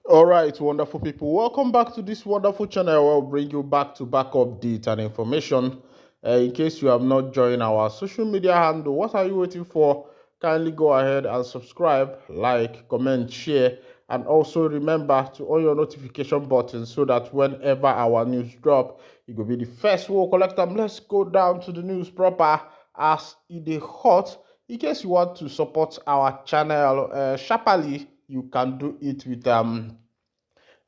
All right, wonderful people. Welcome back to this wonderful channel where we'll bring you back-to-back updates and information. In case you have not joined our social media handle, what are you waiting for? Kindly go ahead and subscribe, like, comment, share, and also remember to on your notification button so that whenever our news drop, you will be the first we'll collect them. Let's go down to the news proper as it is hot. In case you want to support our channel sharply, you can do it with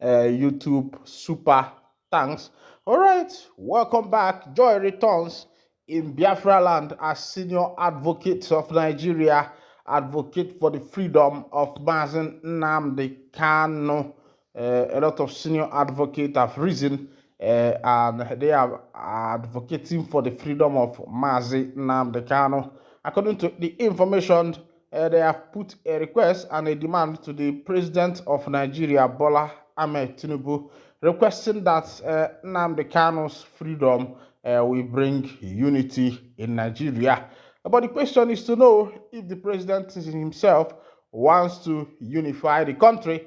YouTube super thanks. All right, welcome back. Joy returns in Biafra land as senior advocate of Nigeria, advocate for the freedom of Mazen Nnamdi Kanu. A lot of senior advocates have risen and they are advocating for the freedom of Mazi Nnamdi Kanu. According to the information, they have put a request and a demand to the president of Nigeria, Bola Ahmed Tinubu, requesting that Nnamdi Kanu's freedom will bring unity in Nigeria. But the question is to know if the president himself wants to unify the country,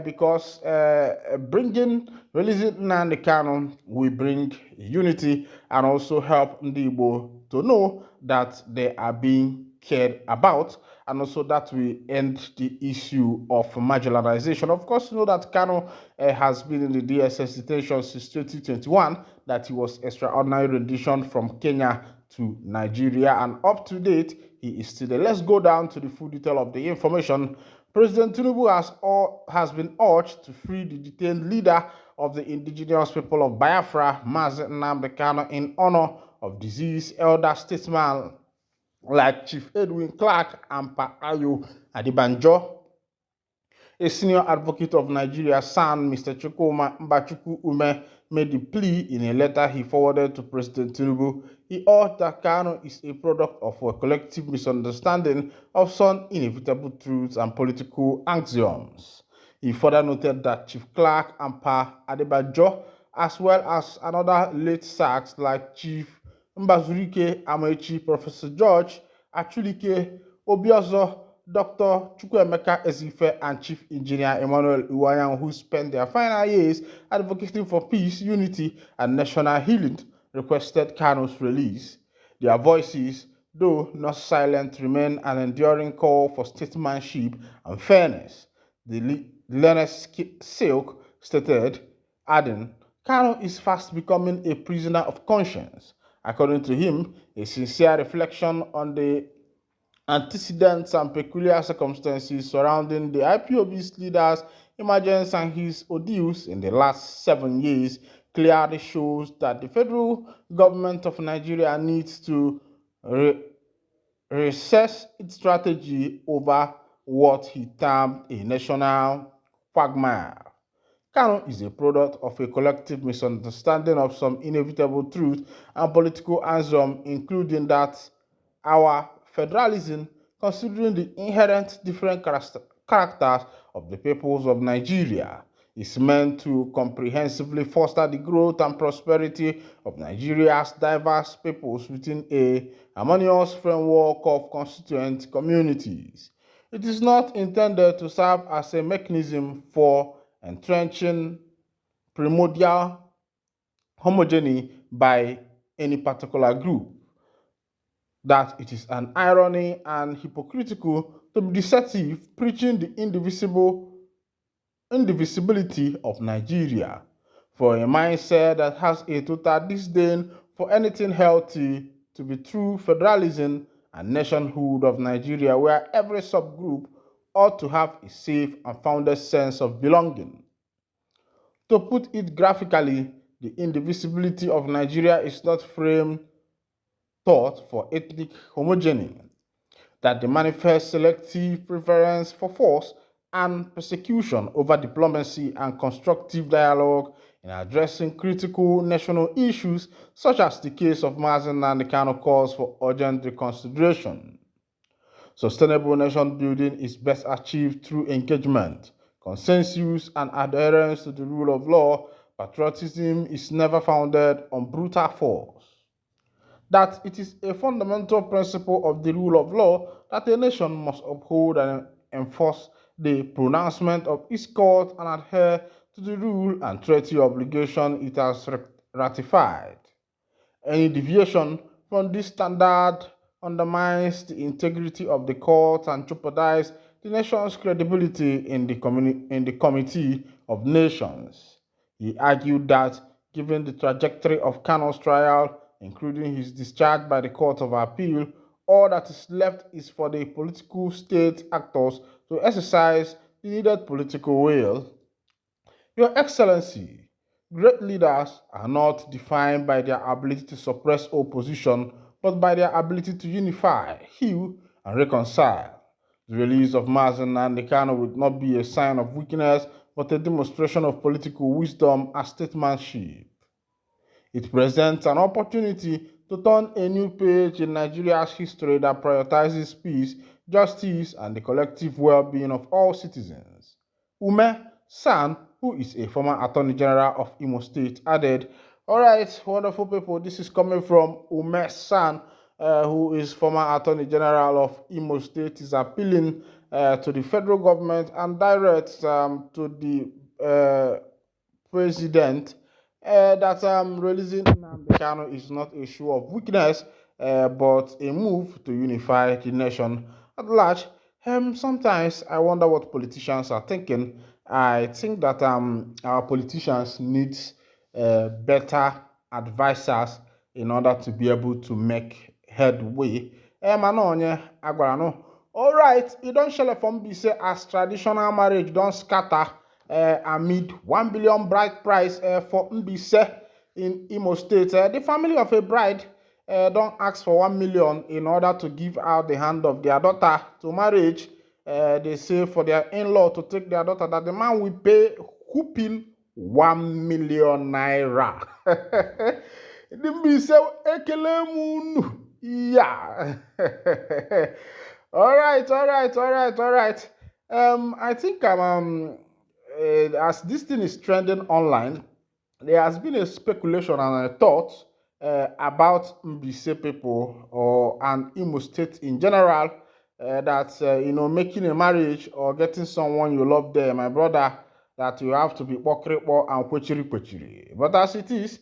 because releasing Nnamdi Kanu will bring unity and also help the Igbo to know that they are being cared about, and also that will end the issue of marginalization. Of course, you know that Kanu has been in the DSS detention since 2021, that he was extraordinary rendition from Kenya to Nigeria, and up to date, he is still there. Let's go down to the full detail of the information. President Tinubu has been urged to free the detained leader of the indigenous people of Biafra, Mazen Nnamdi Kanu, in honor of deceased elder statesman like Chief Edwin Clark and Pa Ayo Adibanjo. A senior advocate of Nigeria's son, Mr. Chukwuma Mbachukwu Ume, made the plea in a letter he forwarded to President Tinubu. He urged that Kanu is a product of a collective misunderstanding of some inevitable truths and political axioms. He further noted that Chief Clark and Pa Adebanjo, as well as another late sacks like Chief Mbazurike Amaechi, Professor George Achulike Obiozo, Dr. Chukwuemeka Ezife, and Chief Engineer Emmanuel Iwayan, who spent their final years advocating for peace, unity, and national healing, requested Kanu's release. Their voices, though not silent, remain an enduring call for statesmanship and fairness. The learned Silk stated, adding, Kanu is fast becoming a prisoner of conscience. According to him, a sincere reflection on the antecedents and peculiar circumstances surrounding the IPOB's leaders' emergence and his ordeals in the last 7 years clearly shows that the federal government of Nigeria needs to reassess its strategy over what he termed a national quagmire. Kanu is a product of a collective misunderstanding of some inevitable truth and political axiom, including that our federalism, considering the inherent different characters of the peoples of Nigeria, is meant to comprehensively foster the growth and prosperity of Nigeria's diverse peoples within a harmonious framework of constituent communities. It is not intended to serve as a mechanism for entrenching primordial homogeny by any particular group. That it is an irony and hypocritical to be deceptive, preaching the indivisibility of Nigeria, for a mindset that has a total disdain for anything healthy to be true federalism and nationhood of Nigeria, where every subgroup ought to have a safe and founded sense of belonging. To put it graphically, the indivisibility of Nigeria is not framed thought for ethnic homogeny, that they manifest selective preference for force and persecution over diplomacy and constructive dialogue in addressing critical national issues, such as the case of Mazen and the Kanu calls for urgent reconsideration. Sustainable nation building is best achieved through engagement, consensus, and adherence to the rule of law. Patriotism is never founded on brutal force. That it is a fundamental principle of the rule of law that a nation must uphold and enforce the pronouncement of its court and adhere to the rule and treaty obligation it has ratified. Any deviation from this standard undermines the integrity of the court and jeopardizes the nation's credibility in in the Committee of Nations. He argued that, given the trajectory of Kanu's trial, including his discharge by the Court of Appeal, all that is left is for the political state actors to exercise the needed political will. Your Excellency, great leaders are not defined by their ability to suppress opposition, but by their ability to unify, heal, and reconcile. The release of Mazen and Kanu would not be a sign of weakness, but a demonstration of political wisdom and statesmanship. It presents an opportunity to turn a new page in Nigeria's history that prioritizes peace, justice, and the collective well being of all citizens. Ume San, who is a former Attorney General of Imo State, added, "All right, wonderful people, this is coming from Ume San, who is former Attorney General of Imo State, is appealing to the federal government and direct to the president that releasing Nnamdi Kanu is not a show of weakness, but a move to unify the nation at large." Sometimes I wonder what politicians are thinking. I think that our politicians need better advisors in order to be able to make headway. All right, it don't shell from be say as traditional marriage don't scatter amid 1 billion bride price for Mbise in Imo State. The family of a bride don't ask for 1 million in order to give out the hand of their daughter to marriage. They say for their in-law to take their daughter that the man will pay whooping 1 million naira. The Mbise ekele munu. Yeah. All right. I think as this thing is trending online, there has been a speculation and a thought about Mbise people or an Imo State in general that making a marriage or getting someone you love there, my brother, that you have to be pokripo and kwechiri. But as it is,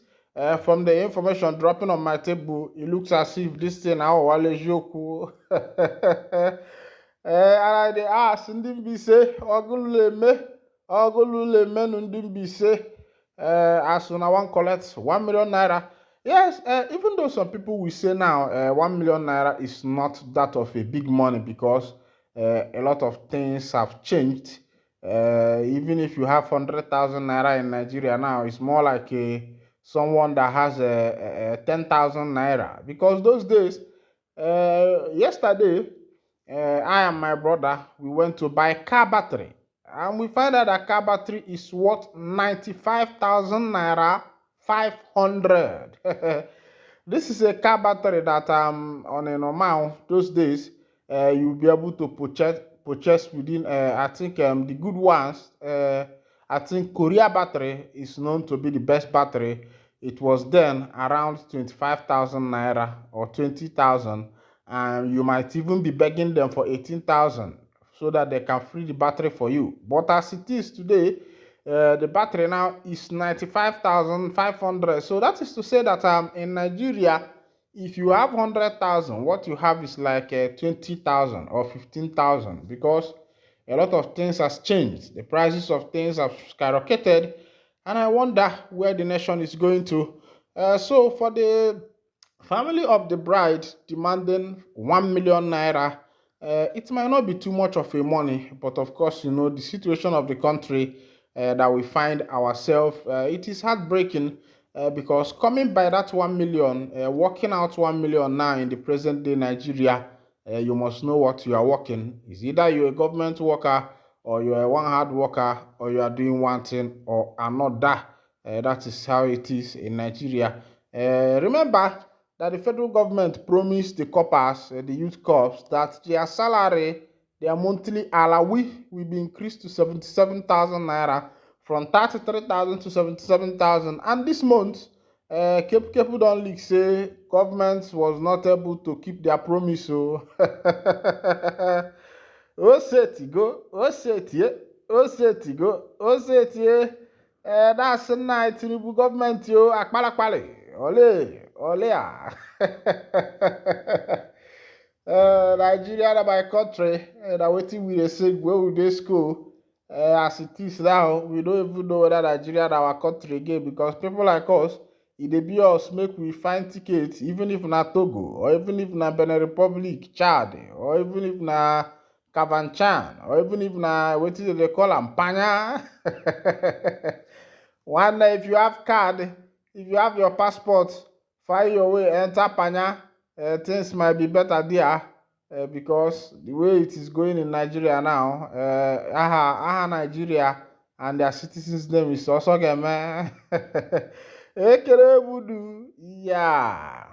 from the information dropping on my table, it looks as if this thing now wale joku. And they ask ndị Mbise ogulule me ndị Mbise as una wan collect 1 million naira. Yes, even though some people will say now 1 million naira is not that of a big money because a lot of things have changed. Even if you have 100,000 naira in Nigeria now, it's more like someone that has 10,000 naira. Because those days, yesterday, I and my brother, we went to buy car battery. And we find out that car battery is worth 95,000 naira 500. This is a car battery that on a normal those days you'll be able to purchase within I think the good ones. I think Korea battery is known to be the best battery. It was then around 25,000 naira or 20,000, and you might even be begging them for 18,000 so that they can free the battery for you. But as it is today, the battery now is 95,500. So that is to say that in Nigeria, if you have 100,000, what you have is like 20,000 or 15,000, because a lot of things has changed. The prices of things have skyrocketed, and I wonder where the nation is going to. So for the family of the bride demanding 1 million naira, it might not be too much of a money, but of course, the situation of the country that we find ourselves, it is heartbreaking because coming by that 1 million, working out 1 million now in the present day Nigeria, you must know what you are working. Is either you're a government worker or you're a one hard worker or you are doing one thing or another. That is how it is in Nigeria. Remember that the federal government promised the coppers, the youth corps, that their salary, their monthly allowance will be increased to 77,000 naira from 33,000 to 77,000. And this month, Kepu don leak say government was not able to keep their promise. So Osetigo, Osetie, Osetigo, Osetie. That's a night Tinubu government, yo, akpalakpale. Ole, ah. Nigeria na my country, na wetin we dey say when we dey school. As it is now, we don't even know whether Nigeria na our country again because people like us, e dey be us make we find tickets, even if na Togo, or even if na Benin Republic, Chad, or even if na Kavanchan, or even if na wetin dey call am Panya. One if you have card, if you have your passport, find your way enter Panya. Things might be better there because the way it is going in Nigeria now, Nigeria and their citizens' name is also Ekere Budu. Yeah.